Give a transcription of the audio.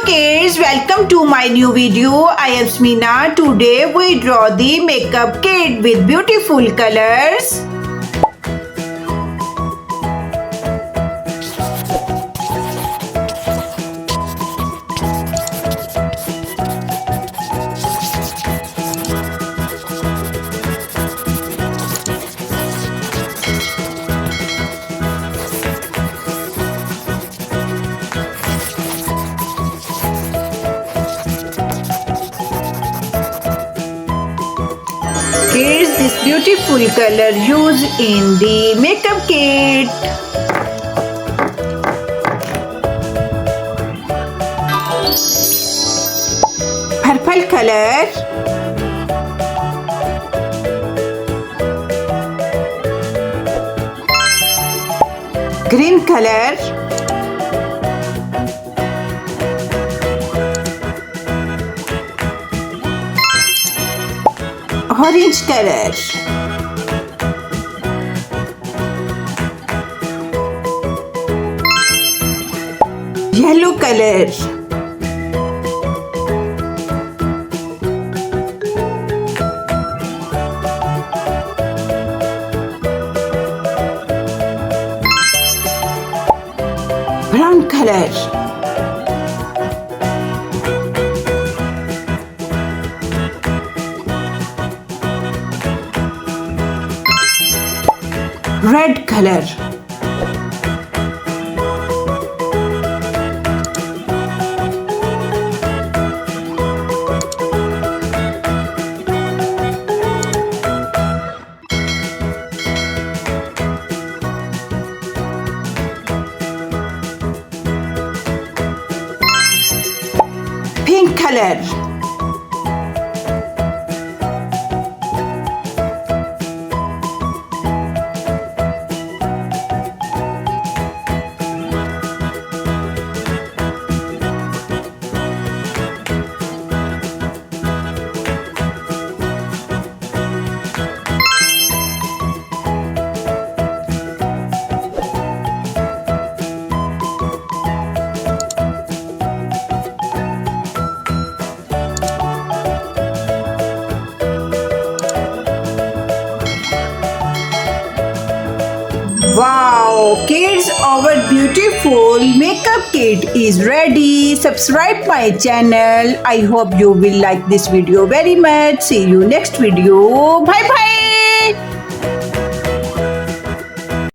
kids, welcome to my new video. I am Samina. Today we draw the makeup kit with beautiful colors. Here's this beautiful color used in the makeup kit. Purple color, green color, orange color, yellow color, brown color, red color, pink color, Wow, kids, our beautiful makeup kit is ready. Subscribe my channel. I hope you will like this video very much. See you next video. Bye bye.